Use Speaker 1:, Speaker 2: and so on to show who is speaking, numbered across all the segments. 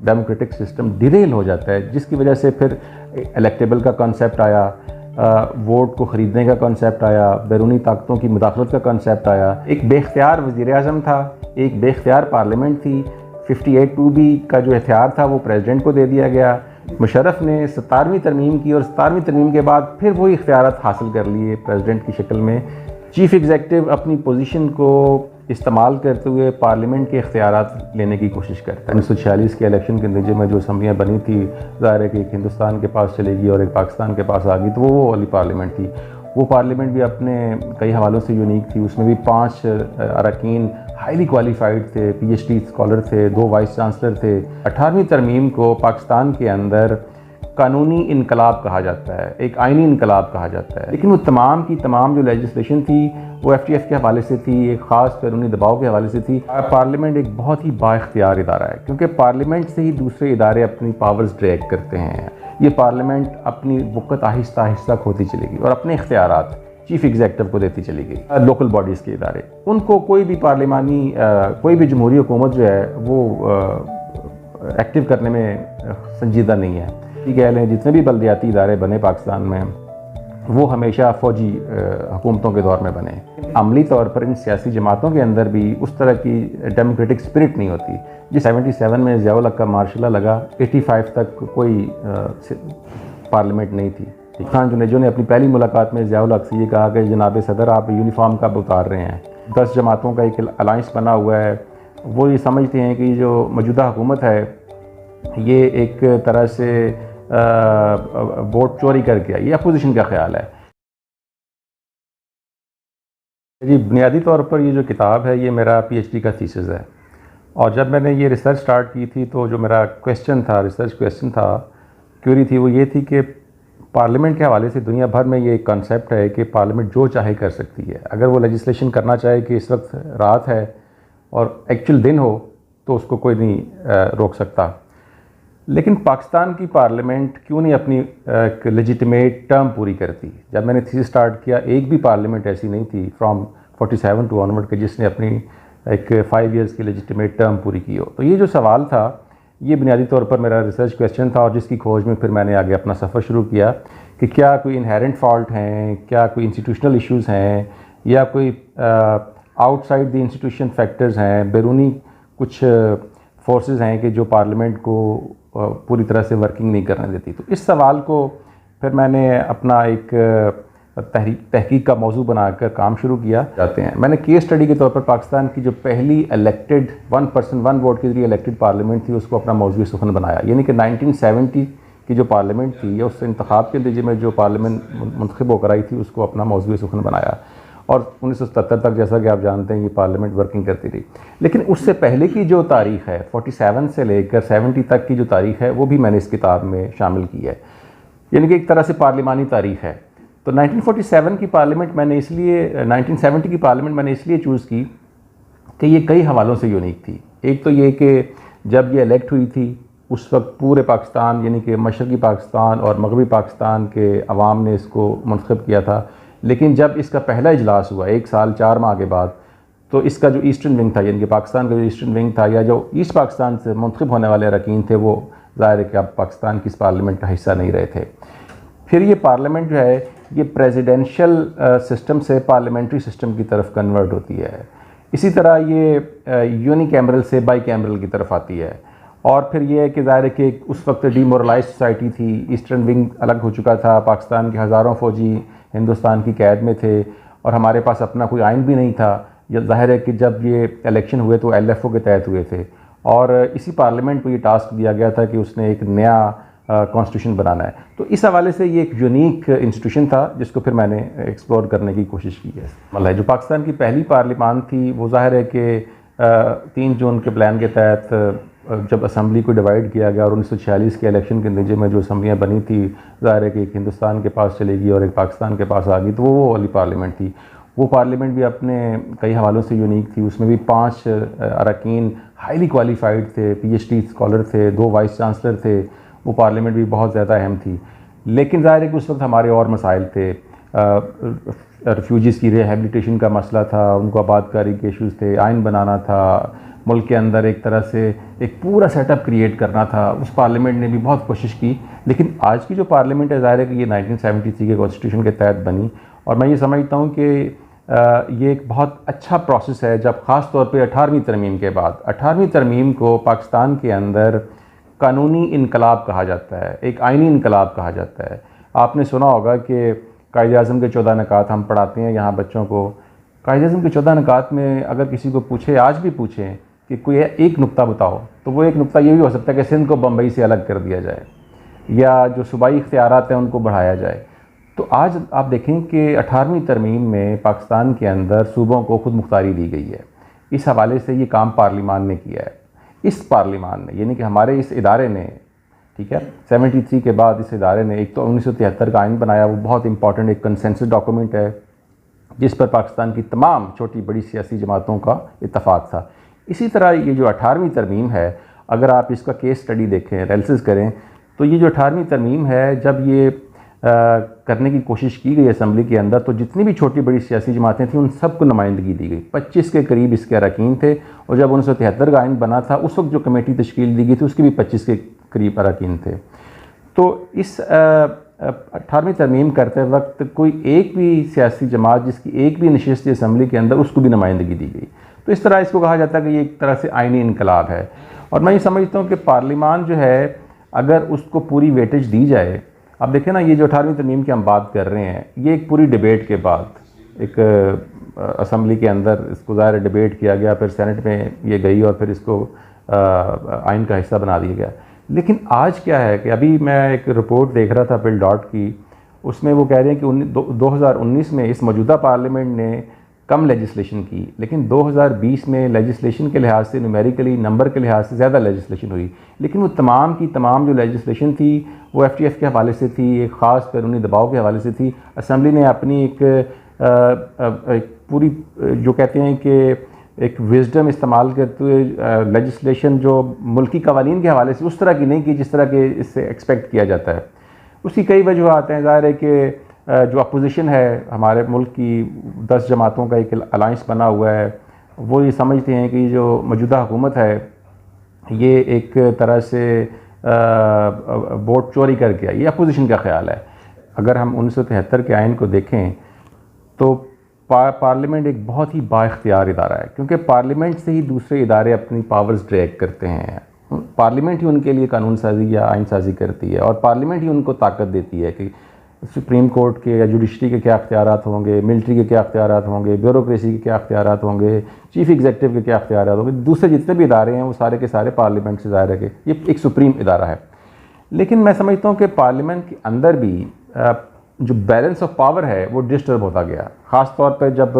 Speaker 1: Democratic system Daryl हो जाता है, जिसकी वजह से फिर इलेक्टेबल का कॉन्सेप्ट आया, वोट को ख़रीदने का कॉन्सेप्ट आया, बैरूनी ताकतों की मुदाखलत का कॉन्सेप्ट आया। एक बेख्तियार वज़ीर-ए-आज़म था, एक बेख्तियार पार्लियामेंट थी। 58(2)B का जो इख्तियार था वो प्रेसिडेंट को दे दिया गया। मुशर्रफ ने 17वीं तरमीम की और 17वीं तरमीम के बाद फिर वही इख्तियारात हासिल कर लिए प्रेसिडेंट की शक्ल में। चीफ एग्जीक्यूटिव अपनी पोजीशन को इस्तेमाल करते हुए पार्लियामेंट के इख्तियारात लेने की कोशिश करता है। 1946 के इलेक्शन के नतीजे में जो असम्बलियाँ बनी थी, ज़ाहिर है कि एक हिंदुस्तान के पास चलेगी और एक पाकिस्तान के पास आ गई, तो वो वाली पार्लियामेंट थी। वो पार्लियामेंट भी अपने कई हवालों से यूनिक थी। उसमें भी 5 अरकान हाईली क्वालिफाइड थे, PhD स्कॉलर थे, 2 वाइस चांसलर थे। 18वीं तरमीम को पाकिस्तान के अंदर कानूनी इनकलाब कहा जाता है, एक आइनी इनकलाब कहा जाता है। लेकिन वो तमाम की तमाम जो लेजिस्लेशन थी वो FTF के हवाले से थी, एक ख़ास कानूनी दबाव के हवाले से थी। पार्लियामेंट एक बहुत ही बाइख्तियार इदारा है, क्योंकि पार्लियामेंट से ही दूसरे इदारे अपनी पावर्स ड्रैग करते हैं। ये पार्लियामेंट अपनी वक़्त आहिस्ता आहिस्ता खोती चलेगी और अपने इख्तियारात चीफ एग्जीक्यूटिव को देती चली गई। लोकल बॉडीज़ के इदारे, उनको कोई भी पार्लिमानी कोई भी जमहूरी हुकूमत जो है वो एक्टिव करने में संजीदा नहीं है। कह लें जितने भी बल्दियाती इदारे बने पाकिस्तान में वो हमेशा फ़ौजी हुकूमतों के दौर में बने। अमली तौर पर इन सियासी जमातों के अंदर भी उस तरह की डेमोक्रेटिक स्पिरिट नहीं होती। जिस 77 में ज़िया-उल हक का मार्शल लगा, 85 तक कोई पार्लियामेंट नहीं थी। खान जुनेजो ने अपनी पहली मुलाकात में ज़िया-उल हक से ये कहा कि जनाब सदर आप यूनिफॉर्म कब उतार रहे हैं। 10 जमातों का एक अलाइंस बना हुआ है। वो ये समझते हैं कि जो मौजूदा हुकूमत है ये एक तरह से वोट चोरी करके आई, ये अपोजिशन का ख्याल है। जी, बुनियादी तौर पर ये जो किताब है ये मेरा PhD का थीसिस है। और जब मैंने ये रिसर्च स्टार्ट की थी तो जो मेरा क्वेश्चन था, रिसर्च क्वेश्चन था, क्यूरी थी, वो ये थी कि पार्लियामेंट के हवाले से दुनिया भर में ये एक कॉन्सेप्ट है कि पार्लियामेंट जो चाहे कर सकती है। अगर वो लेजिस्लेशन करना चाहे कि इस वक्त रात है और एक्चुअल दिन हो तो उसको कोई नहीं रोक सकता। लेकिन पाकिस्तान की पार्लियामेंट क्यों नहीं अपनी लेजिटिमेट टर्म पूरी करती। जब मैंने थीसिस स्टार्ट किया, एक भी पार्लियामेंट ऐसी नहीं थी फ्रॉम 47 टू ऑनवर्ड के जिसने अपनी एक 5 इयर्स की लेजिटिमेट टर्म पूरी की हो। तो ये जो सवाल था ये बुनियादी तौर पर मेरा रिसर्च क्वेश्चन था और जिसकी खोज में फिर मैंने आगे अपना सफ़र शुरू किया कि क्या कोई इनहेरेंट फॉल्ट हैं, क्या कोई इंस्टीट्यूशनल इश्यूज़ हैं, या कोई आउटसाइड द इंस्टीट्यूशन फैक्टर्स हैं, बैरूनी कुछ फोर्सेस हैं कि जो पार्लियामेंट को पूरी तरह से वर्किंग नहीं करने देती। तो इस सवाल को फिर मैंने अपना एक तहकीक का मौजू बनाकर काम शुरू किया जाते हैं। मैंने केस स्टडी के तौर पर पाकिस्तान की जो पहली इलेक्टेड 1 पर्सन 1 वोट के जरिए इलेक्टेड पार्लियामेंट थी उसको अपना मौजूद सुखन बनाया। यानी कि 1970 की जो पार्लियामेंट थी या उस इंतखाब के नतीजे में जो पार्लियामेंट मुंतखब होकर आई थी उसको अपना मौजूद सुखन बनाया। और 1977 तक जैसा कि आप जानते हैं ये पार्लियामेंट वर्किंग करती रही। लेकिन उससे पहले की जो तारीख़ है 47 से लेकर 70 तक की जो तारीख़ है वो भी मैंने इस किताब में शामिल की है। यानी कि एक तरह से पार्लिमानी तारीख़ है। तो 1947 की पार्लियामेंट मैंने इसलिए 1970 की पार्लियामेंट मैंने इसलिए चूज़ की कि ये कई हवालों से यूनिक थी। एक तो ये कि जब ये इलेक्ट हुई थी उस वक्त पूरे पाकिस्तान यानी कि मशरक़ी पाकिस्तान और मगरबी पाकिस्तान के अवाम ने इसको मुंतखब किया था। लेकिन जब इसका पहला इजलास हुआ 1 साल 4 माह के बाद, तो इसका जो ईस्टर्न विंग था यानी कि पाकिस्तान का जो ईस्टर्न विंग था या जो ईस्ट पाकिस्तान से मुंतखब होने वाले अरकान थे वो ज़ाहिर है कि अब पाकिस्तान की इस पार्लियामेंट का हिस्सा नहीं रहे थे। फिर ये पार्लियामेंट जो है ये प्रेसिडेंशियल सिस्टम से पार्लियामेंट्री सिस्टम की तरफ कन्वर्ट होती है। इसी तरह ये यूनिकैमरल से बाई कैमरल की तरफ आती है। और फिर ये है कि ज़ाहिर है कि उस वक्त डीमोरलाइज सोसाइटी थी, ईस्टर्न विंग अलग हो चुका था, पाकिस्तान के हज़ारों फ़ौजी हिंदुस्तान की कैद में थे और हमारे पास अपना कोई आइन भी नहीं था। ज़ाहिर है कि जब ये इलेक्शन हुए तो LFO के तहत हुए थे और इसी पार्लियामेंट को ये टास्क दिया गया था कि उसने एक नया कॉन्स्टिट्यूशन बनाना है। तो इस हवाले से ये एक यूनिक इंस्टीट्यूशन था जिसको फिर मैंने एक्सप्लोर करने की कोशिश की है। मतलब जो पाकिस्तान की पहली पार्लियामान थी वो ज़ाहिर है कि 3 जून के प्लान के तहत जब असम्बली को डिवाइड किया गया और 1946 के इलेक्शन के नतीजे में जो असम्बलियाँ बनी थी, ज़ाहिर है कि एक हिंदुस्तान के पास चलेगी और एक पाकिस्तान के पास आ गई, तो वो वाली पार्लियामेंट थी। वो पार्लियामेंट भी अपने कई हवालों से यूनिक थी। उसमें भी 5 अरकान हाईली क्वालिफाइड थे, PhD स्कॉलर थे, 2 वाइस चांसलर थे। वो पार्लियामेंट भी बहुत ज़्यादा अहम थी। लेकिन ज़ाहिर है कि उस वक्त हमारे और मसाइल थे। रेफ्यूजीज़ की रिहेबिलिटेशन का मसला था, उनको आबादकारी के इशूज़ थे, आइन बनाना था, मुल्क के अंदर एक तरह से एक पूरा सेटअप क्रिएट करना था। उस पार्लियामेंट ने भी बहुत कोशिश की, लेकिन आज की जो पार्लियामेंट है ज़ाहिर है कि ये 1973 के कॉन्स्टिट्यूशन के तहत बनी, और मैं ये समझता हूँ कि ये एक बहुत अच्छा प्रोसेस है जब ख़ास तौर पे 18वीं तरमीम के बाद, 18वीं तरमीम को पाकिस्तान के अंदर कानूनी इनकलाब कहा जाता है, एक आइनी इनकलाब कहा जाता है। आपने सुना होगा कि कायदे-ए-आज़म के 14 नकात हम पढ़ाते हैं यहाँ बच्चों को। कायदे-ए-आज़म के 14 नकात में अगर किसी को पूछे, आज भी पूछें कि कोई एक नुक्ता बताओ, तो वो एक नुक्ता ये भी हो सकता है कि सिंध को बम्बई से अलग कर दिया जाए या जो सूबाई इख्तियारात हैं उनको बढ़ाया जाए। तो आज आप देखें कि 18वीं तरमीम में पाकिस्तान के अंदर सूबों को खुद मुख्तारी दी गई है। इस हवाले से ये काम पार्लिमान ने किया है। इस पार्लिमान ने, यानी कि हमारे इस इदारे ने, ठीक है, 73 के बाद इस इदारे ने एक तो 1973 का आइन बनाया, वो बहुत इंपॉर्टेंट एक कंसेंसस डॉक्यूमेंट है जिस पर पाकिस्तान की तमाम छोटी बड़ी सियासी जमातों का इत्तफाक था। इसी तरह ये जो 18वीं तरमीम है, अगर आप इसका केस स्टडी देखें, एनालिसिस करें, तो ये जो 18वीं तरमीम है, जब ये करने की कोशिश की गई असम्बली के अंदर, तो जितनी भी छोटी बड़ी सियासी जमातें थीं उन सबको नुमाइंदगी दी गई। 25 के करीब इसके अरकान थे, और जब 1973 का आइन बना था उस वक्त जो कमेटी तश्कील दी गई थी उसके भी 25 के करीब अरकान थे। तो इस 18वीं तरमीम करते वक्त कोई एक भी सियासी जमात जिसकी एक भी नशिस्त असम्बली के अंदर, उसको भी नुमाइंदगी दी गई। तो इस तरह इसको कहा जाता है कि ये एक तरह से आइनी इनकलाब है। और मैं ये समझता हूँ कि पार्लिमान जो है, अगर उसको पूरी वेटेज दी जाए, अब देखें ना, ये जो 18वीं तरमीम की हम बात कर रहे हैं, ये एक पूरी डिबेट के बाद एक असम्बली के अंदर इसको ज़ाहिर डिबेट किया गया, फिर सेनेट में ये गई और फिर इसको आइन का हिस्सा बना दिया गया। लेकिन आज क्या है कि अभी मैं एक रिपोर्ट देख रहा था बिल डॉट की, उसमें वो कह रहे हैं कि 2019 में इस मौजूदा पार्लियामेंट ने कम लेजिस्लेशन की, लेकिन 2020 में लेजिस्लेशन के लिहाज से, न्यूमेरिकली नंबर के लिहाज से ज़्यादा लेजिस्लेशन हुई। लेकिन वो तमाम की तमाम जो लेजिस्लेशन थी वो FTF के हवाले से थी, एक ख़ास कानूनी दबाव के हवाले से थी। असम्बली ने अपनी एक पूरी जो कहते हैं कि एक विजडम इस्तेमाल करते हुए लेजिस्लेशन जो मुल्की कवानीन के हवाले से उस तरह की नहीं की जिस तरह के इससे एक्सपेक्ट किया जाता है। उसकी कई वजूहात हैं। ज़ाहिर है कि जो अपोजिशन है हमारे मुल्क की 10 जमातों का एक अलाइंस बना हुआ है, वो ये समझते हैं कि जो मौजूदा हुकूमत है ये एक तरह से वोट चोरी करके आई, ये अपोजिशन का ख्याल है। अगर हम 1973 के आइन को देखें तो पार्लियामेंट एक बहुत ही बाइख्तियार इदारा है, क्योंकि पार्लियामेंट से ही दूसरे इदारे अपनी पावर्स ड्रैग करते हैं। पार्लियामेंट ही उनके लिए कानून साजी या आइन साजी करती है, और पार्लियामेंट ही उनको ताकत देती है कि सुप्रीम कोर्ट के या जुडिशरी के क्या अख्तियारात होंगे, मिलिट्री के क्या अख्तियारात होंगे, ब्यूरोक्रेसी के क्या अख्तियारात होंगे, चीफ एग्जीक्यूटिव के क्या अख्तियारात होंगे। दूसरे जितने भी इदारे हैं वो सारे के सारे पार्लियामेंट से ज़ाहिर है कि ये एक सुप्रीम इदारा है। लेकिन मैं समझता हूँ कि पार्लियामेंट के अंदर भी जो बैलेंस ऑफ पावर है वो डिस्टर्ब होता गया। ख़ास तौर पर जब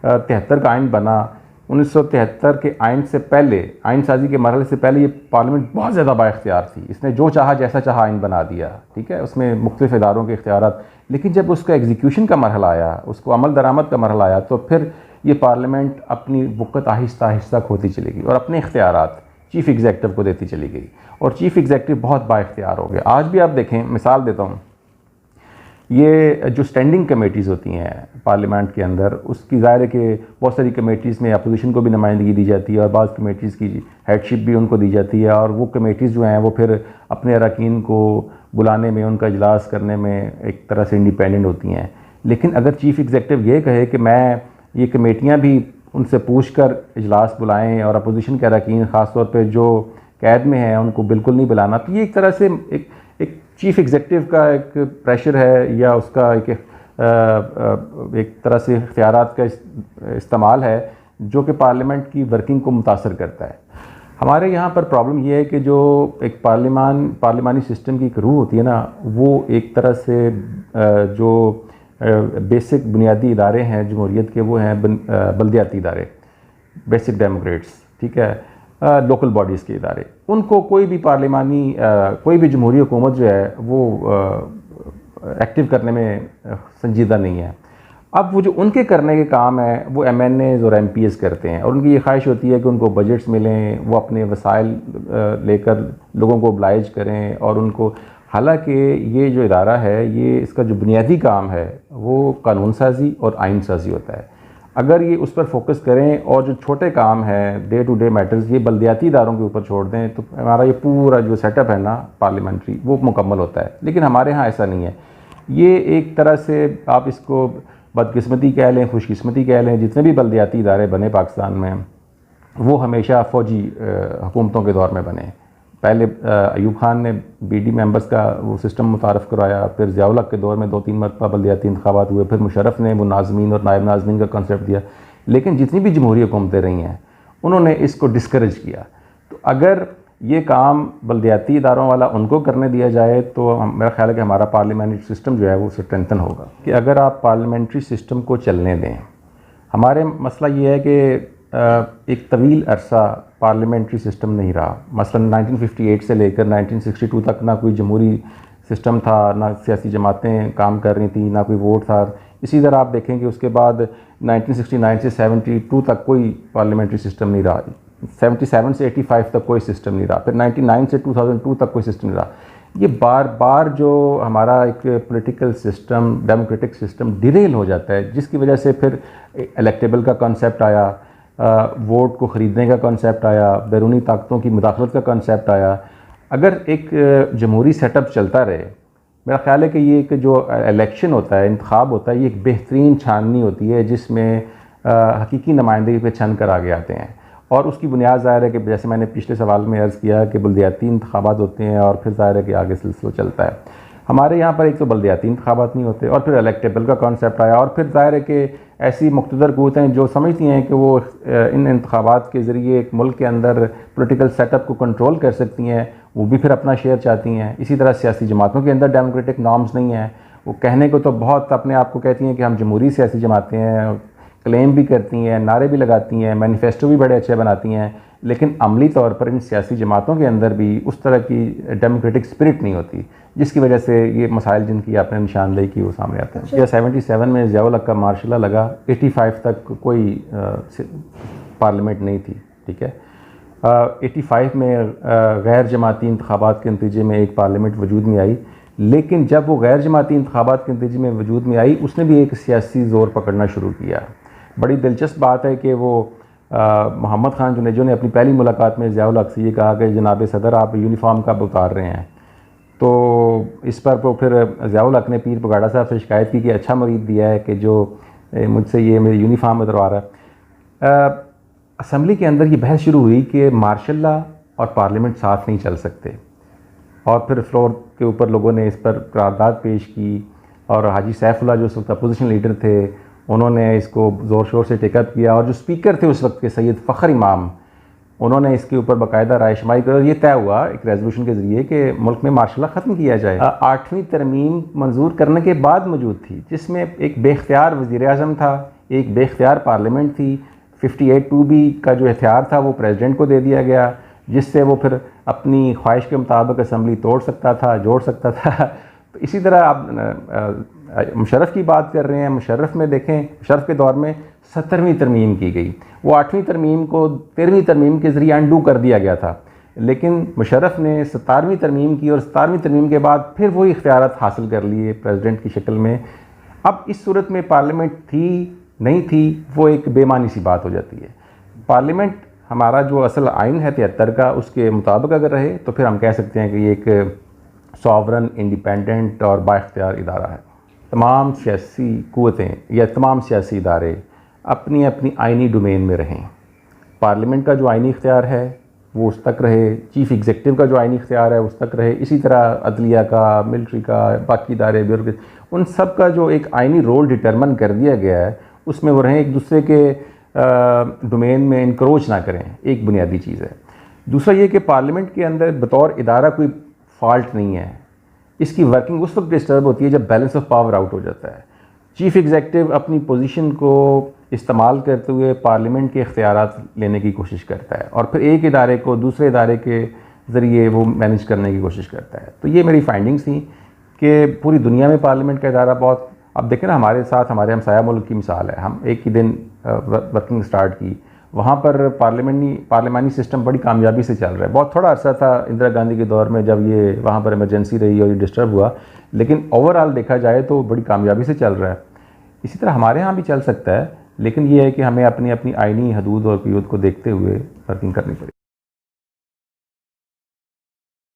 Speaker 1: 73 का आइन बना, 1973 के आइन से पहले, आइन साजी के मरहले से पहले, ये पार्लियामेंट बहुत ज़्यादा बाइख्तियार थी। इसने जो चाहा जैसा चाहा आइन बना दिया, ठीक है, उसमें मुख्तलिफ इदारों के इख्तियारात। लेकिन जब उसका एग्जीक्यूशन का मरहला आया, उसको अमल दरामद का मरहला आया, तो फिर ये पार्लियामेंट अपनी वक़्त आहिस्ता आहिस्ता खोती चली गई और अपने इख्तियारात चीफ़ एग्जीक्यूटिव को देती चली गई, और चीफ़ एग्जीक्यूटिव बहुत बाइख्तियार हो गया। आज भी आप देखें, मिसाल देता हूँ, ये जो स्टैंडिंग कमेटीज़ होती हैं पार्लियामेंट के अंदर, उसकी ज़ाहिर है कि बहुत सारी कमेटीज़ में अपोजिशन को भी नुमाइंदगी दी जाती है और बाज़ कमेटीज़ की हेडशिप भी उनको दी जाती है, और वो कमेटीज़ जो हैं वो फिर अपने अरकान को बुलाने में, उनका इजलास करने में एक तरह से इंडिपेंडेंट होती हैं। लेकिन अगर चीफ़ एग्जीक्यूटिव ये कहे कि मैं ये कमेटियाँ भी उनसे पूछ कर इजलास बुलाएँ और अपोजिशन के अरकान ख़ास तौर पर जो कैद में हैं उनको बिल्कुल नहीं बुलाना, तो ये एक तरह से एक चीफ़ एग्जीक्यूटिव का एक प्रेशर है, या उसका एक तरह से इख्तियारात का इस्तेमाल है जो कि पार्लियामेंट की वर्किंग को मुतासर करता है। हमारे यहाँ पर प्रॉब्लम ये है कि जो एक पार्लिमानी सिस्टम की एक रूह होती है ना, वो एक तरह से जो बेसिक बुनियादी इदारे हैं जमहूरियत के, वो हैं बल्दियाती इदारे, बेसिक डेमोक्रेट्स, ठीक है, लोकल बॉडीज़ के इदारे। उनको कोई भी पार्लिमानी कोई भी जमहूरी हुकूमत जो है वो एक्टिव करने में संजीदा नहीं है। अब वो जो उनके करने के काम है वो MNAs और MPs करते हैं, और उनकी ये ख्वाहिश होती है कि उनको बजट्स मिलें, वो अपने वसाइल लेकर लोगों को ओब्लाइज करें, और उनको, हालांकि ये जो इदारा है, ये इसका जो बुनियादी काम है वो कानून साजी और आइन साजी होता है। अगर ये उस पर फोकस करें और जो छोटे काम हैं डे टू डे मैटर्स ये बल्दियाती इदारों के ऊपर छोड़ दें तो हमारा ये पूरा जो सेटअप है ना पार्लियामेंट्री वो मुकम्मल होता है। लेकिन हमारे यहाँ ऐसा नहीं है। ये एक तरह से आप इसको बदकिस्मती कह लें, खुशकिस्मती कह लें, जितने भी बल्दियाती इदारे बने पाकिस्तान में वो हमेशा फ़ौजी हुकूमतों के दौर में बने। पहले अयूब खान ने बीडी मेंबर्स का वो सिस्टम मुतारफ़ करवाया, फिर ज़िया उल हक़ के दौर में 2-3 मरतबा बल्दियाती इंतखाबात हुए, फिर मुशर्रफ ने वो नाज़मीन और नायब नाज़मीन का कॉन्सेप्ट दिया। लेकिन जितनी भी जमहूरी हुकूमतें रही हैं उन्होंने इसको डिस्करेज किया। तो अगर ये काम बल्दियाती इदारों वाला उनको करने दिया जाए तो मेरा ख्याल है कि हमारा पार्लियामेंट्री सिस्टम जो है वो स्ट्रेंथन होगा। कि अगर आप पार्लियामेंट्री सिस्टम को चलने दें, हमारे मसला ये है कि एक तवील अरसा पार्लियामेंट्री सिस्टम नहीं रहा। मसलन 1958 से लेकर 1962 तक ना कोई जमहूरी सिस्टम था, ना सियासी जमातें काम कर रही थी, ना कोई वोट था। इसी तरह आप देखें कि उसके बाद 1969 से 72 तक कोई पार्लियामेंट्री सिस्टम नहीं रहा, 77 से 85 तक कोई सिस्टम नहीं रहा, फिर 99 से 2002 तक कोई सिस्टम नहीं रहा। ये बार बार जो हमारा एक political system, democratic system Daryl हो जाता है, जिसकी वजह से फिर इलेक्टेबल का कॉन्सेप्ट आया, वोट को ख़रीदने का कॉन्सेप्ट आया, बैरूनी ताकतों की मुदाखलत का कॉन्सेप्ट आया। अगर एक जमहूरी सेटअप चलता रहे, मेरा ख़्याल है कि ये एक जो इलेक्शन होता है, इंतखाब होता है, ये एक बेहतरीन छाननी होती है जिसमें हकीकी नुमाइंदगी पे छन कर आगे आते हैं। और उसकी बुनियाद ज़ाहिर है कि जैसे मैंने पिछले सवाल में अर्ज़ किया कि बल्दियाती इंतखाबात होते हैं और फिर ज़ाहिर है कि आगे सिलसिला चलता है। हमारे यहाँ पर एक तो बल्दियाती इंतखाबात नहीं होते और फिर इलेक्टेबल का कॉन्सेप्ट आया और फिर ज़ाहिर है कि ऐसी मुक़्तदर क़ुव्वतें जो समझती हैं कि वो इन इंतखाबात के ज़रिए एक मुल्क के अंदर पॉलिटिकल सेटअप को कंट्रोल कर सकती हैं, वो भी फिर अपना शेयर चाहती हैं। इसी तरह सियासी जमातों के अंदर डेमोक्रेटिक नॉर्म्स नहीं हैं, वो कहने को तो बहुत अपने आप को कहती हैं कि हम जमहूरी सियासी जमातें हैं, क्लेम भी करती हैं, नारे भी लगाती हैं, मैनिफेस्टो भी बड़े अच्छे बनाती हैं, लेकिन अमली तौर पर इन सियासी जमातों के अंदर भी उस तरह की डेमोक्रेटिक स्पिरिट नहीं होती, जिसकी वजह से ये मसाइल जिनकी आपने निशानदेही की वो सामने आते हैं। या 77 में ज़िया उल हक़ का मार्शल लॉ लगा, 85 तक कोई पार्लियामेंट नहीं थी, ठीक है। 85 में गैर जमाती इंतखाबात के नतीजे में एक पार्लियामेंट वजूद में आई, लेकिन जब वो गैर जमाती इंतखाबात के नतीजे में वजूद में आई, उसने भी एक सियासी ज़ोर पकड़ना शुरू किया। बड़ी दिलचस्प बात है कि वो मोहम्मद खान जुनेजो ने अपनी पहली मुलाकात में ज़िया उल हक़ से ये कहा कि जनाब सदर आप यूनिफॉर्म कब उतार रहे हैं। तो इस पर वो फिर ज़िया उल हक़ ने पीर पगाड़ा साहब से शिकायत की कि अच्छा मरीद दिया है कि जो मुझसे ये मेरी यूनिफॉर्म उतरवा रहा है। असम्बली के अंदर ये बहस शुरू हुई कि मार्शल लॉ और पार्लियामेंट साथ नहीं चल सकते, और फिर फ्लोर के ऊपर लोगों ने इस पर करारदाद पेश की और हाजी सैफुल्लाह जो उस वक्त अपोजिशन लीडर थे उन्होंने इसको ज़ोर शोर से टेकअप किया, और जो स्पीकर थे उस वक्त के सैयद फ़खर इमाम, उन्होंने इसके ऊपर बाकायदा रायशमाई कर ये तय हुआ एक रेजोल्यूशन के ज़रिए कि मुल्क में मार्शल लॉ ख़त्म किया जाए। 8वीं तरमीम मंजूर करने के बाद मौजूद थी, जिसमें एक बेख्तियार वज़ीर-ए-आज़म था, एक बेख्तियार पार्लियामेंट थी। 58(2)B का जो इख्तियार था वो प्रेसिडेंट को दे दिया गया, जिससे वो फिर अपनी ख्वाहिश के मुताबिक असम्बली तोड़ सकता था, जोड़ सकता था। तो इसी तरह आप मुशर्रफ की बात कर रहे हैं, मुशर्रफ में देखें, मुशर्रफ के दौर में 17वीं तरमीम की गई, वो 8वीं तरमीम को 13वीं तरमीम के ज़रिए अंडू कर दिया गया था, लेकिन मुशर्रफ ने 17वीं तरमीम की और 17वीं तरमीम के बाद फिर वही इख्तियारात हासिल कर लिए प्रेसिडेंट की शक्ल में। अब इस सूरत में पार्लियामेंट थी नहीं थी वो एक बेमानी सी बात हो जाती है। पार्लियामेंट हमारा जो असल आइन है 73 का, उसके मुताबिक अगर रहे तो फिर हम कह सकते हैं कि ये एक सॉवरन, इंडिपेंडेंट और बाइख्तियार इदारा है। तमाम सियासी क़ुव्वतें या तमाम सियासी इदारे अपनी अपनी आइनी डोमेन में रहें। पार्लियामेंट का जो आइनी इख्तियार है वो उस तक रहे, चीफ़ एग्जीक्यूटिव का जो आइनी इख्तियार है उस तक रहे, इसी तरह अदलिया का, मिलिट्री का, बाकी इदारे, ब्यूरो, उन सब का जो एक आइनी रोल डिटरमिन कर दिया गया है उसमें वो रहें, एक दूसरे के डोमेन में इंक्रोच ना करें, एक बुनियादी चीज़ है। दूसरा ये कि पार्लियामेंट के अंदर बतौर इदारा कोई फॉल्ट नहीं है, इसकी वर्किंग उस वक्त डिस्टर्ब होती है जब बैलेंस ऑफ पावर आउट हो जाता है। चीफ़ एग्जीक्यूटिव अपनी पोजीशन को इस्तेमाल करते हुए पार्लियामेंट के इख्तियारात लेने की कोशिश करता है और फिर एक इदारे को दूसरे इदारे के ज़रिए वो मैनेज करने की कोशिश करता है। तो ये मेरी फाइंडिंग्स थी कि पूरी दुनिया में पार्लियामेंट का इदारा बहुत, अब देखें ना हमारे साथ हमारे हमसाया मुल्क की मिसाल है, हम एक ही दिन वर्किंग स्टार्ट की, वहाँ पर पार्लियामानी सिस्टम बड़ी कामयाबी से चल रहा है। बहुत थोड़ा अर्सा था इंदिरा गांधी के दौर में जब ये वहाँ पर इमरजेंसी रही और ये डिस्टर्ब हुआ, लेकिन ओवरऑल देखा जाए तो बड़ी कामयाबी से चल रहा है। इसी तरह हमारे यहाँ भी चल सकता है, लेकिन ये है कि हमें अपनी अपनी आइनी हदूद और क़ुव्वत को देखते हुए वर्किंग करनी पड़ेगी।